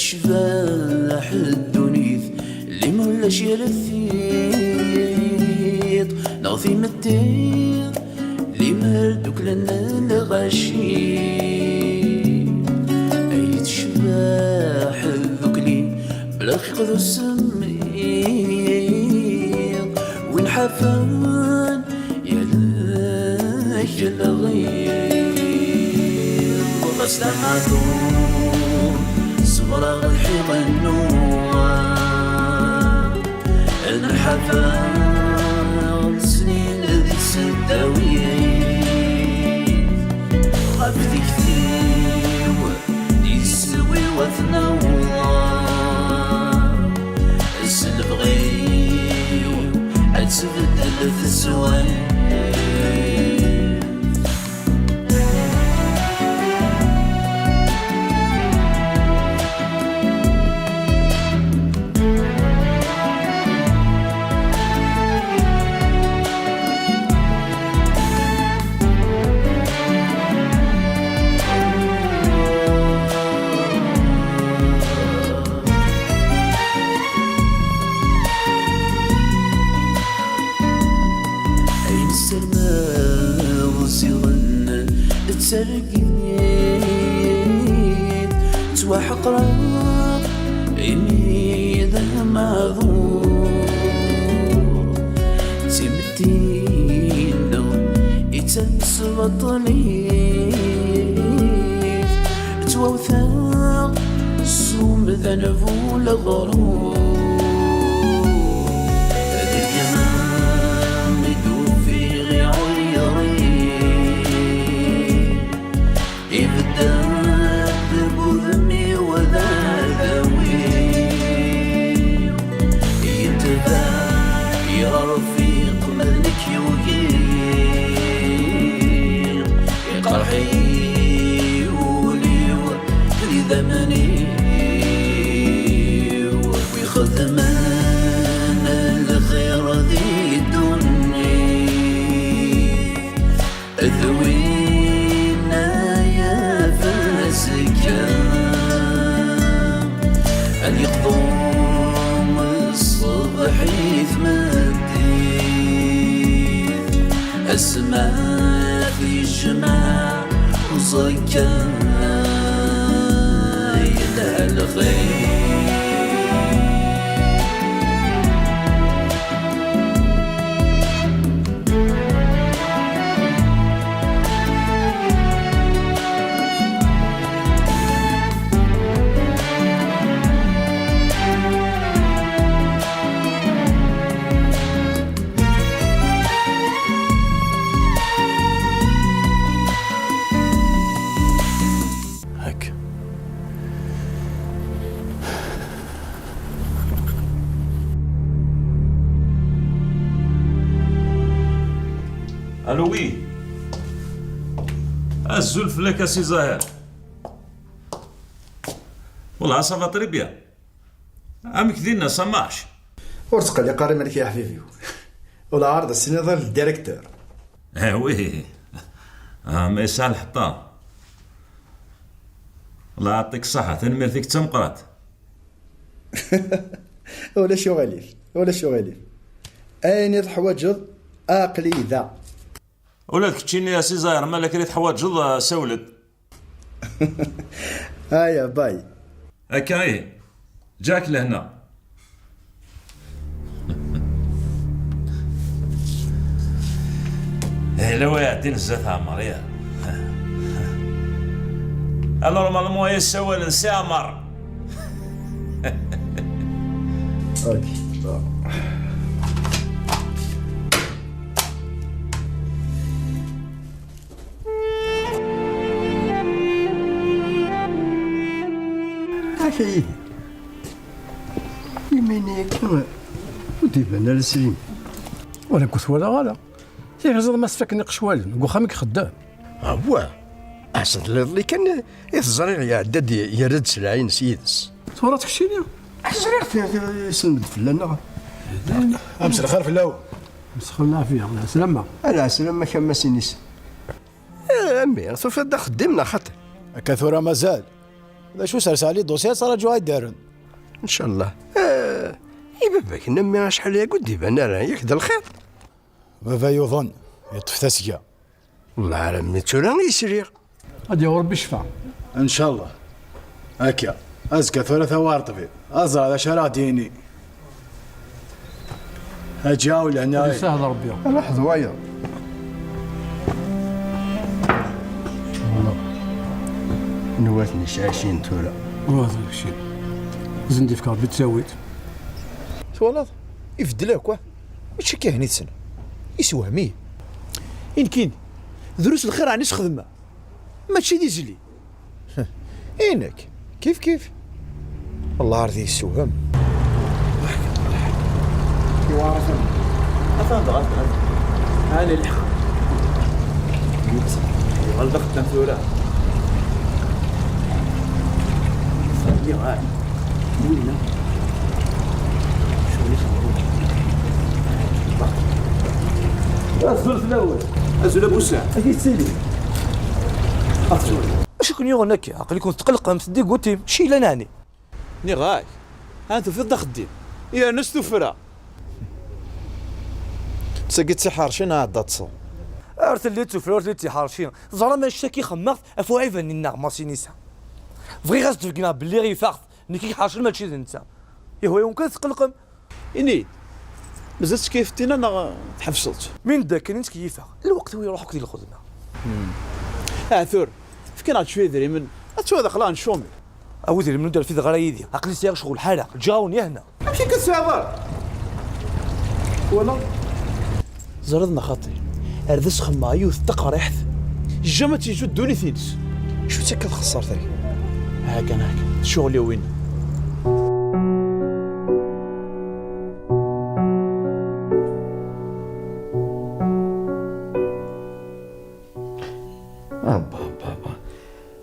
شباح الدنيث اللي مولاش يرثيط نغثي مدير اللي مردوك لنا الغشي ايت شباح الذكلين بلا خيق ذو السمير وين حفان يلاك الغير وغسل معذور صغرى الحيط النوار الحفان سنين ذي السداويين غفت كثير يسوي وثنوار السلف غير أتبدل في السوين ترقيت تواحق راب إني ذا معذور تمدين يتنس بطليت توثق الصوم ذنبو لغرور هذه اليمان يدوب في غي عيري يبدأ بذمي وذا ذوي يتبع يا رفيق ملك يوقير يقرحي ولي وذي ذمني ويخدمان الخير ذي الدنيا ذوي أن يقضون الصبح يثمدين السماء في الجماع وصكا يدها الخير الو وي الزلف لك سي زاهر والله صافا طري بيان عمك دينا سماش ورتقل لي قاري مالك يا حبيبي ولا عرض السنظر للديريكتور وي ما يسال حتى الله يعطيك الصحة تنمير فيك تمقرات ولا شغاليف أين حواجض أقلي ذا ولاد كتشيني يا سي زاير مالك ريت حواجض سولد هيا باي هكا ايه جاك لهنا لو يعطيني الزيت عمر يا نورمالمون يسوى نسي عمر اوكي اخي يميني كما ودي بنا لسليم وانا كنت ولا غالا يا غزال ما سفكني قشوال وخامك خدام هو احسن اللي كان يتزريغ يا عداد يرد سلعين سيدس صورتك شينيا زريغ يسلم فلانا امس الخير في الاول مسخ الله فيها الله سلامة انا سلامة كما سينيس امي سوف دا خدمنا خاطر كثر مازال ذا شو سرسالي دوسيات صار جواي دارن. ان شاء الله. باباك نمي شحال يا قد يبان راه ياك الخير. بابا يظن يطفي تسكا. والله عالم تورا يسرير. غادي ربي يشفع. ان شاء الله. هكا ازكى ثلاثة وارطفي ازرع هذا شرع ديني. هجاو لهنا. سهل ربي. لاحظ ويا. نواتني شاشين تورا. وهذا الشيء زندي فكار بتسويت. والله يفدلاك واه ماشي كاهني تسنى يسوهميه يمكن دروس الخير عني خدمه ماشي ديزلي إنك كيف والله عرضي يسوهم يوارث أفهم غلط هاني الحق غلط تنفورا صدي غاي وينا الزول الاول الزول ابو سعد اكيد سيدي اش كون يغنى كي عقلي كنت تقلق مسدي قلت شي لناني ني غاي انت في الضغط دي يا ناس تفرا سقيت سحار شنو هذا تصو ارتليت فلورتي حارشين زعما ما شاكي خمخت افو عيفني النغمه سينيسا فغي غاز تفكنا باللي غي فاخت نيكي حاشر ماشي انت يا هو يمكن تقلقم اني مازالت كيفتينا انا تحفصت من داك انت كيفاه الوقت هو يروح كدير الخدمه ثور فكنا شويه دري من اتوا هذا خلان شومي او دري من دار في غرايدي عقلي سير شغل حاله جاوني هنا ماشي كتسافر ولا زردنا خاطري اردس خمايو تقريحت جمت يجدوني ثينس شو تسكت خسرتي هاكا شغلي وين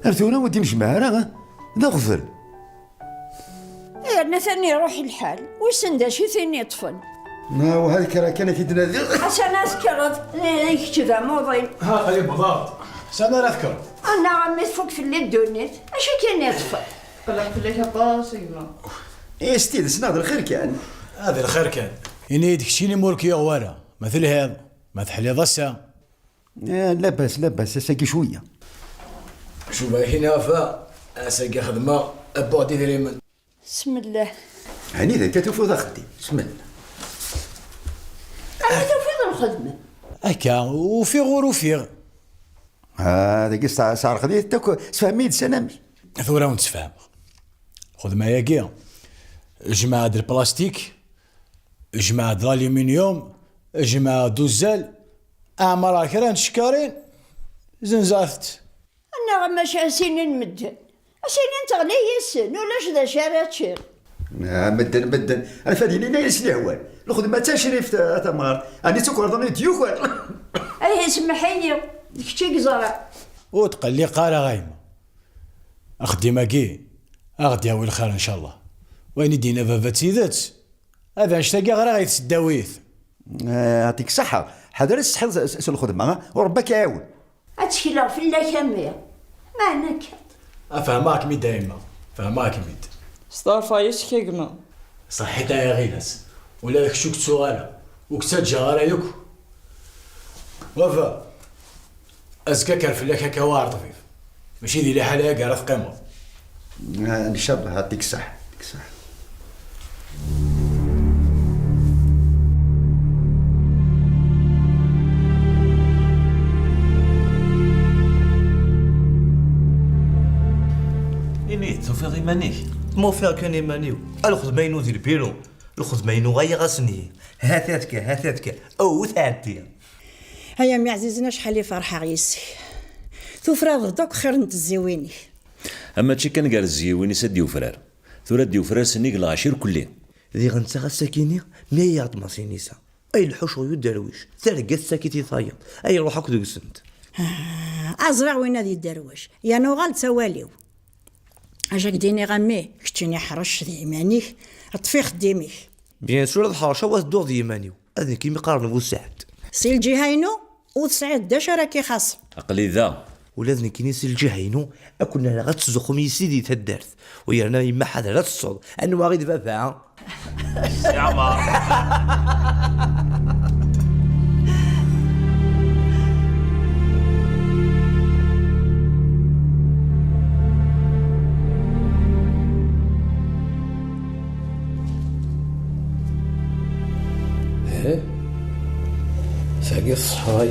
ارثونا ودي مش معنا ذا غفل انا ثاني روحي الحال ويسندا شي ثاني طفل وهذيك راه كانت تنادي عشان اسكرت ليك كذا موضين ها قريب بالضبط سنه نذكر انا عمي تفك في اللي دونيت اش كان يطفل قلت لك قاسمه ايه ستيد سناد الخير كان هذا الخير كان اني داك الشيء اللي مورك يا غواره مثل هذا ما تحلي ضسه لا باس ساكي شويه شو باهي نافا اساقي خدمه ابعدي ذي من بسم الله هاني ذا كتوفو ذا خدي بسم الله انا توفيض الخدمه هكا وفي غور وفيغ هذا قصة صار خدي تاكو سفهميد سنامي ثورة ونتفاهم خدمه ياكيا جماعة البلاستيك جماعة الالومنيوم جماعة دوزال اعمار كران شكارين زنزافت انا غما شاسين مدن اسينين تغني السن ولاش ذا شارات شير مدن انا فاديني نايس الهوان الخدمه تا شريف تمار اني تكون ضمن ديوكوان اي سمحيني ديك زرع وتقلي قاره غايمه اخدي كي اغدي هاوي الخير ان شاء الله وين دينا بابا تيدات هذا اشتاقي غير غيتسداويث يعطيك صحه حضر الصحه الخدمه وربك يعاون اتشكيلا في الله كامية ما نكت افهماك مي دايما فهماك ميد ستارفا يشكينا صحيت يا غيناس ولا داك شوك سؤاله وكتا جاره يوك وفا ازكى كان فلاك هكا واعر طفيف ماشي دي لي حالها كاع راه قيمه ان شاء الله يعطيك الصحه يعطيك الصحه إني توفيض إيمانيك مو فيها كان يمانيو الخدمة ينو دير بيرو الخدمة ينو غاية غاسني هاتاتك أو ثانتي هيا مي عزيزنا شحال فرحة غيسي توفرا دوك خير نتزيويني اما تشي كان قال الزيويني سديو فرار ثورة ديو فرار سنيق العشير كلين ذي غنسا غساكيني ميات ماسينيسا أي الحوش ويدرويش تلقى الساكيتي ثايط أي روحك دوك سنت ازرع وين هذه الدرويش يا نوغال تواليو اجاك ديني غمي كتيني حرش ذي ايمانيك طفي خديميك بيان سور الحرشة واسدور ذي يمانيو هذا كيما قارن بو سعد سي الجهاينو وسعد داش راكي خاص عقلي ذا ولازم كنيسي الجهينو اكون انا غتزخم يسيدي تدرت ويانا يما حدا لا تصد انو غير بابا يا عمر. ساقي الصحاي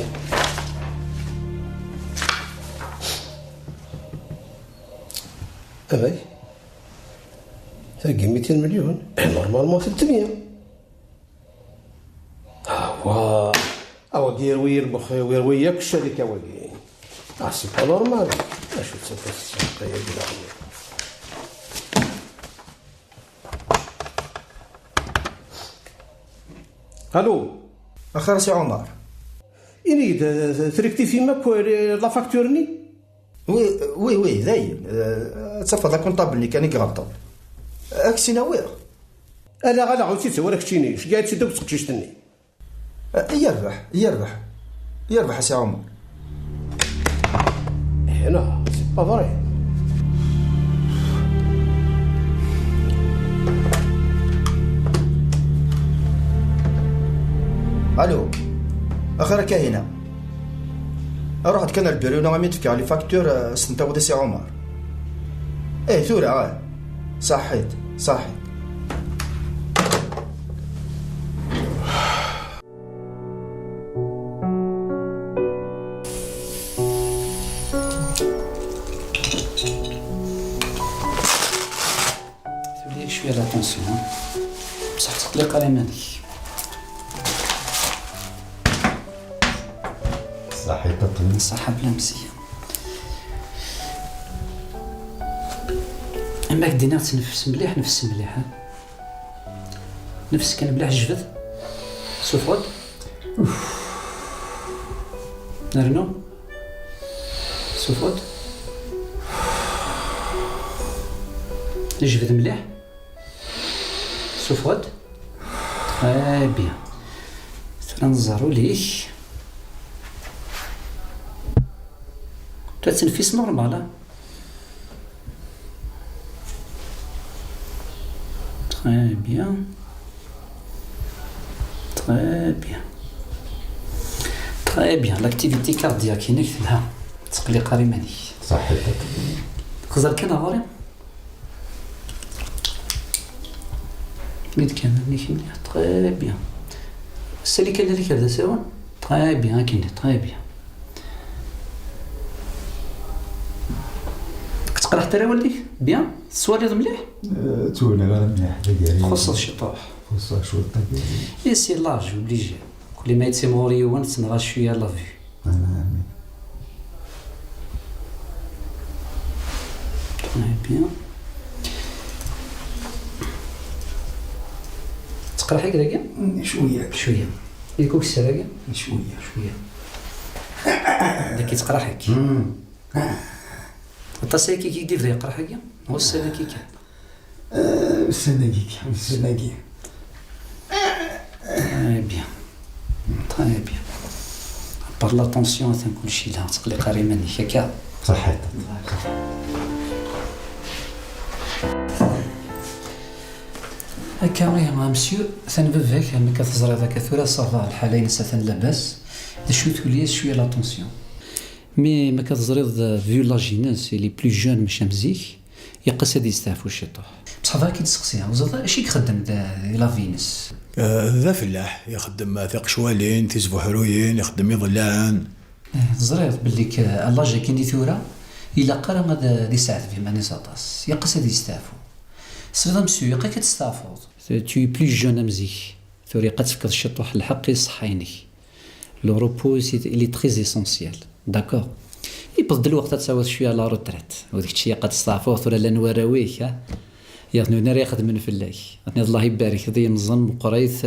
أبي ساقي 200 مليون نورمالمون 300. أوا دير وير بخي وياك الشركة واقي سي با نورمال. اشوف تسافر يا بلاد. الو اخر سي عمر. إني تركتي في ماك لا فاكتورني. وي دايم تصفى ذاك كونطابل اللي كان يغلط اكسي نوير. انا غالا عاوتاني تسوى كشيني اش قاعد تسدو بتقشيشتني. يربح سي عمر. هنا سي با فري. الو اخر كاينه رحت كان البيرو نغمي تفكي على فاكتور استنتاو سي عمر. ثورة صحيت تولي شويه لاتونسيون بصح تقلق على مالك. صحة بلا مزيان. اما كدينا تنفس مليح نفس كان مليح جبد سفود نرنو سفود جبد مليح سفود تري بيان. تنظروا ليك تنفيس نورمال. تري بيان لاكتيفيتي كاردياك هناك لها تقليق ريماني. صحيح. تقدر كان غوري ميد كان هناك مليح. تري بيان السالي كان هذيك هذا سوا. تري بيان كاين تري بيان. تقرا حتى راه وليك بيان السواليض مليح. تولي غير مليح خص الشطوح خص الشوطه اي سي لارج اوبليجي كل ما يتسموري وان تنغى شويه لا في. بيان تقرا حاجه داك شويه يكوك السراقه شويه داك تقرا حاجه التصايكي كي يدير يقرا حاجه هو السلاكي كان السناقي تري بيان بار لا طونسيون ثان كلشي لها تقليق ريماني هكا. صحيت. هكا ويا مسيو ثان فيك ملي كتزري ذاك ثورة صافا الحالة ينسى ثان لاباس شويه تولي شويه لا طونسيون. مي ما كتزريض فيو لا جيناس لي بلو جون ماشي مزيك يقص هادي يستعفو الشطوح بصح ذاك تسقسيها وزاد اش يخدم لا فينس. ذا فلاح يخدم ثاق شوالين تيزفو حروين يخدم يضلان. زريض بليك الله جا كي ثورة إلا قرا غادا دي ساعات في ماني ساطاس يقص هادي يستعفو صفيدا مسيو يقا كتستعفوض تو بلو جون مزيك ثوري قد تفكر الشطوح الحق يصحيني لو روبو سي لي تري اسونسيال داكور يبدل الوقت تساوي شويه لا روتريت وديك الشيء قد تستعفوه ولا لا نوراويك يعني ناري يخدم من فلاك الله يبارك ذي نظن مقريث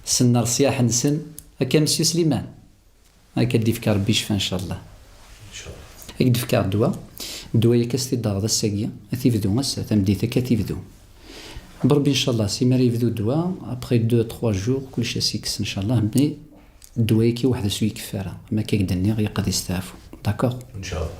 سنار صياح نسن هكا مسيو سليمان هكا دي فكار بيش ان شاء الله ان شاء الله هيك دفكار دواء يكستي داغ الساقيه تيفدو مسا تمديته كتيفدو بربي ان شاء الله سي ماري يفدو دواء ابري 2 3 جور كلشي سيكس ان شاء الله مي الدواء كي واحد سوي كفاره ما كيقدرني غير قد يستعفو داكور. ان شاء الله.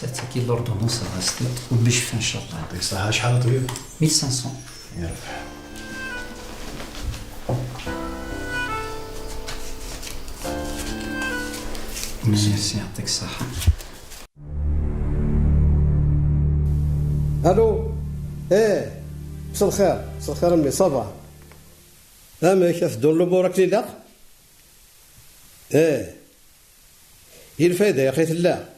تاتيكي لوردونونس غاستي وبالشفا ان شاء الله. يعطيك الصحة. شحال طبيب؟ 1500. يا ربي. ميرسي يعطيك الصحة. الو. مساء الخير. مساء الخير امي صباح. ما كيف دور لبورك لي لا؟ هي الفايدة يا خيت الله.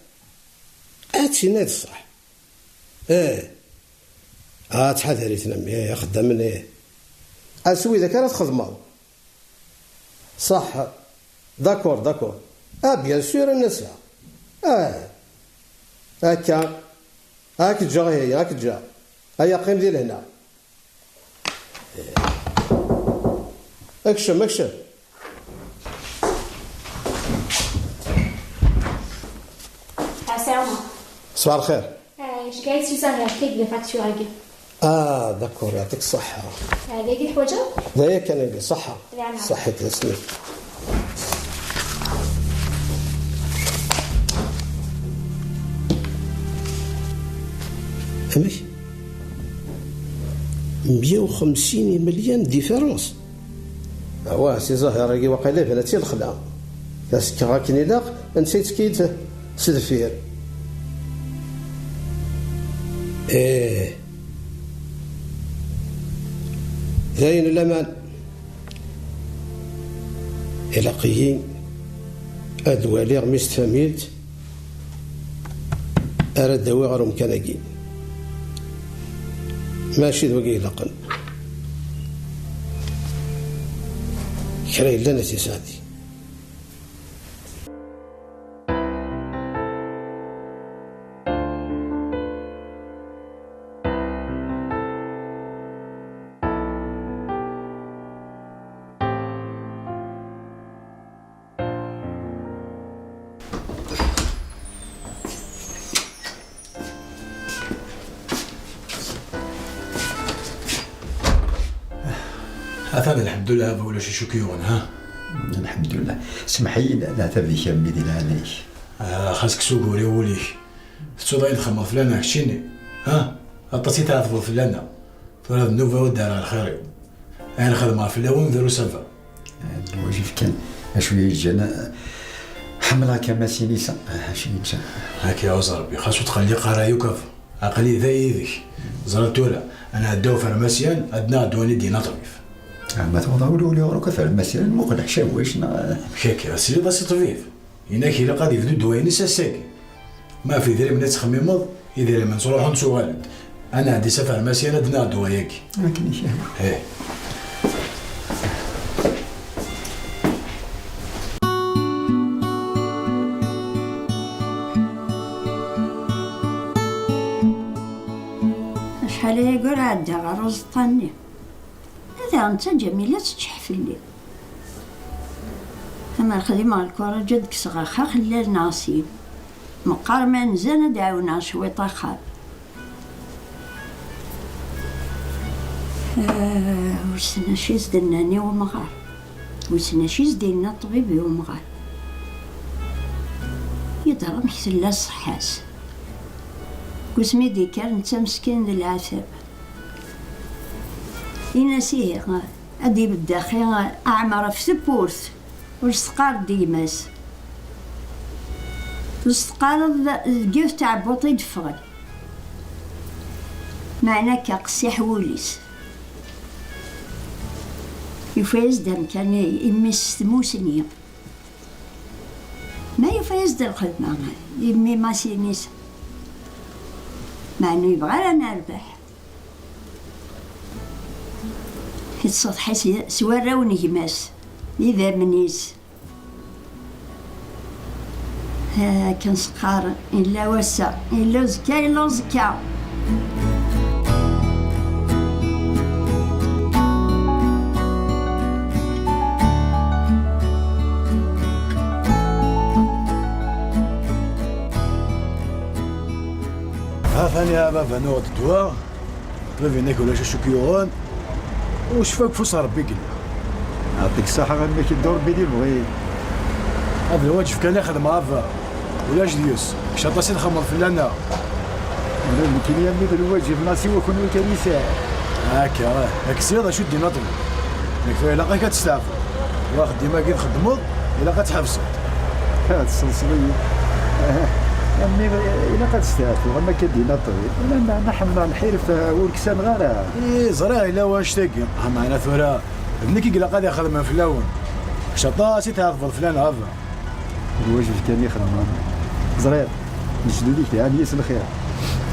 هادشي نايض الصح. تحضري تنمي يا خدام من اسوي ذاك راه تخدمو صح. داكور بيان سور الناس هكا هاك تجا هي هاك تجا هيا قيم ديال هنا اكشن صباح الخير. اش قاعد تسهر كيك لي فاتوراكي. داكور يعطيك الصحة. هذاك الحوجة؟ لا كان لي صحة. صحتك تسلم. فهمت 150 مليون ديفيرونس. سي زهر راكي واقيلا بناتي الخلا كاسك راكني لاق نسيت كيت سدفير. زين الامان إلاقيين أدوالي غميست فاميلت أراد داوي غير مكاناكين ماشي دوكي يلقن كرا إلا ناسي سعدي. هذا الحمد لله ولا شي شكيون ها. الحمد لله. سمحي لا تبي كمي ديال عليك. خاصك سوقوري وليك تصوبي الخمر فلانه هشيني ها عطاتي تعرفوا فلانه فرا النوفا ودار على الخير. انا خدمه في الاول نديرو سافا. الواجب كان شويه جانا حملها كما سينيسا شي نتا هاك يا وزر ربي خاصو تخلي قرايه وكف عقلي ذايذك زرتولا انا داو فارماسيان ادنا دواني دينا طبيب. ما تفضلوا لي وراك فارماسيان مقنع شاويش هيك يا سيدي بس طبيب هناك إلا قاد يفدو دواني ساساكي ما في ذري من تخميمض إذا لما نروحو نسوالد أنا عندي سفر ماسيان ادنا دواياكي لكن شاهد هيه. شحال يقول عدى غروز طني هذا أنت جميلة تشحف لي أما الخدمة الكورة جدك صغاخا خلال ناصيب مقار ما نزل دعونا شوي طخال وسنا شي زدناني ومغار وسنا شي زدينا طبيبي ومغار يضرب مثل صحاس وسمي ديكار نتا مسكين ذي العذاب يناسيه أدي بالداخل أعمر في سبورت والسقار ديماس السقار الجيف تاع بوطي دفغل معنا كاقسي حوليس يفايز دام كان يمس موسنية ما يفايز دا الخدمة يمي ما سينيس مع انه يبغى انا نربح في السطح سوارا ونهماس اذا منيس كان سقار الا وسع الا زكا الا زكا يا بابا نوض الدواء بابا ناكل واش شوكيورون وشفاك فوس ربي قلنا. يعطيك الصحة غير كي دور بيدي بغي. هذا الواجب كان ياخذ معافى ولا جديوس باش عطاسي نخمر في لنا. انا يمكن يا ميد الواجب ناسي وكون كنيسة. هاكا هاك السياده شو دينا طلب. كفايه الا كتستعفى واخد ديما كي تخدمو الا كتحبسو. هاد السلسلية أمي إلا كتستعفو غير ما كدينا طويل أنا نحمل الحرف والكسان غير. إيه زرا إلا واش تاكي معنا ثورة ابنك إلا قاعد يخدم من فلاون باش عطاسي تعرف فلان هذا. الواجب كان يخدم زرير نجدو ليك يعني يس الخير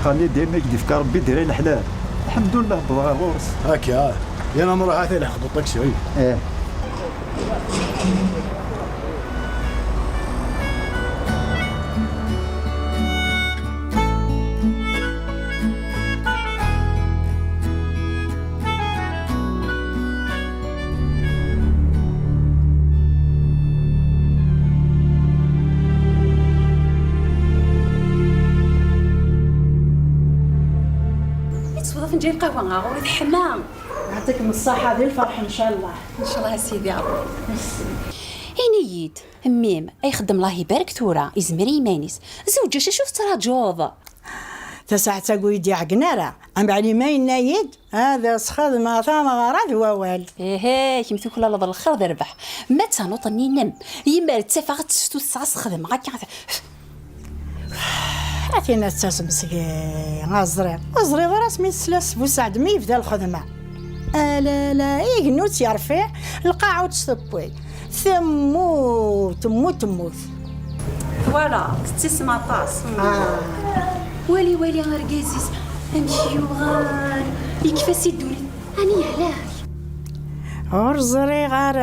خليني ديما يدي في ربي ديري الحلال الحمد لله بالغورس. هاكا يانا نروح هاتي ناخذ الطاكسي. ايه فنجان قهوة غاغوري الحمام. يعطيكم الصحة ذي الفرح إن شاء الله. إن شاء الله سيدي عبد. هنيد ميم أي خدم الله يبارك ثورة يزمر يمانيس زوجة شوف ترى جوض تسعة تقويدي عقنارة أم بعلي ما ينايد هذا سخذ ما ثام غراد ووال. إيه كيمثل كل الله الخير ذا ربح ما تنوطني نم يمار تسافغت ستو الساعة سخدم غاكي أتينا تسمسكي غازري راس من سلاس بوسعد مي في ذا الخدمة. لا يقنوت يرفع القاع وتسطبوي تموت فوالا تسمع طاس. والي غرقازيس امشي وغار يكفى سيدوني اني علاش ورزري غار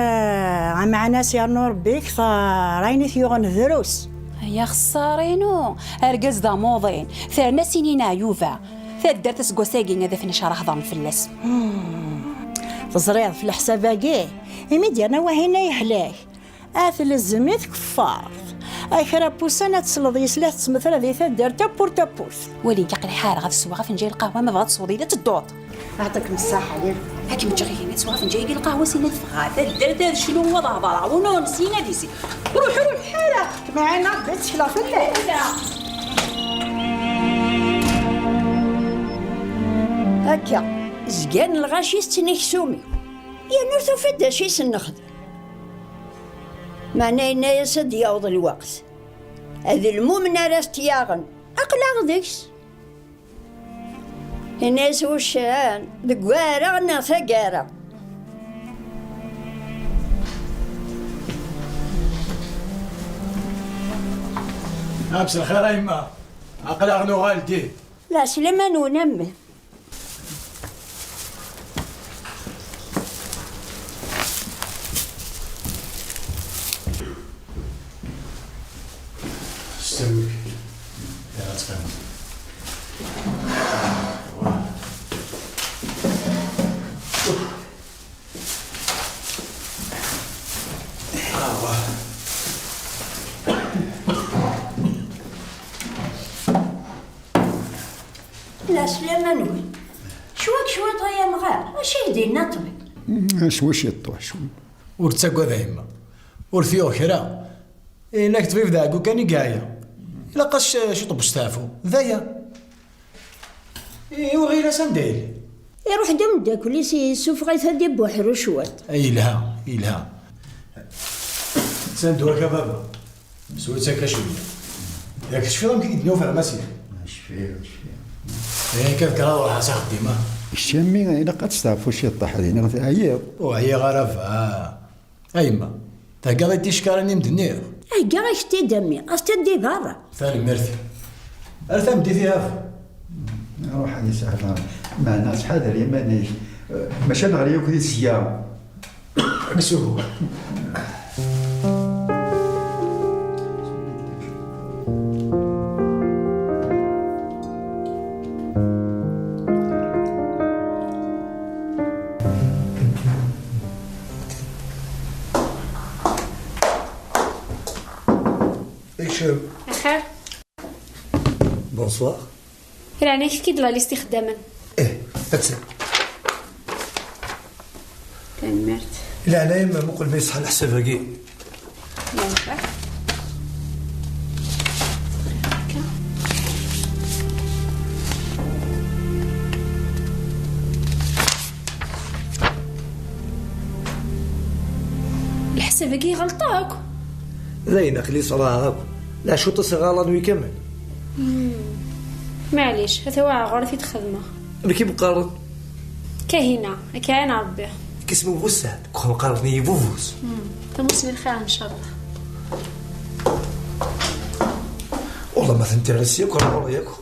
مع ناس يا نور بيك رايني ثيوغن ذروس يا خسارينو ارقز ذا موضين ثرنا سنين عيوفا ثدرت سكوساكين هذا فين شرح ضم فلس تزريض في الحساب باقي يمدينا وهنا يحلاك اثل الزميت كفار اي خرابوسانه تسلض يسلات تمثل هذه ثدر تبور تبوس ولي كاقل حار غا في السواق فين جاي القهوه ما بغات تصودي لا تدوط. يعطيكم الصحه ليه هاكي متجغيين السواق فين جاي القهوه سينا تفغا تدر شنو هو ضهبره ونو نسينا ديسي روح حالك معنا بيت شلا في الليل هكا زقان الغاشي ستنكسومي يا نرثو فدا شي سنخدم معنا يا سد يوض الوقت هذا المؤمن راس تياغن اقلع ذيكس الناس وشان دقوارا غنا ثقارا نفس الخير يما اقلع غنو غالتي لا سليمان ونمه استوي يا تفهم لا سليمان وين شوك يا مغار اش يدينا طبي شوي يطوح شوي ورتساكو ذا يما ورثيو خيرا إنك تفيف ذاك وكان يقايا إلا قاش شو طب ستافو ذايا وغير سنديل يروح دم داك ولي سوف غيث هدي بوحر شوات أي لها سندوك يا بابا سويت ساكا شوية ياك شفي ضمك يدنيو في المسيح شفيه كيف كرا روح ساخد ديما الشامي إلا قد ستافو شي طاح علينا عيا وهي غرف أيما تلقى تيشكارني مدنير كاع غيشتي دمي استدي برا ثاني مرثي ارثم دي فيها روح هذه سهله مع ناس حاضر يماني ماشي نغري ياكل السياره نسوق بخير بونسوار يعني كي دلا لي استخداما اتسع تمرت لا انا يما مقل ما يصحى الحساب هكي ينفع الحساب هكي غلطاك زينك اللي صراها لا شو تصغى ويكمل معليش هذا هو غرفة خدمة كي مقارن كهنا كاين ربي كيسمو بوسات كون مقارني بوفوس تموسم الخير ان شاء الله والله ما تنترسيك ولا ياكو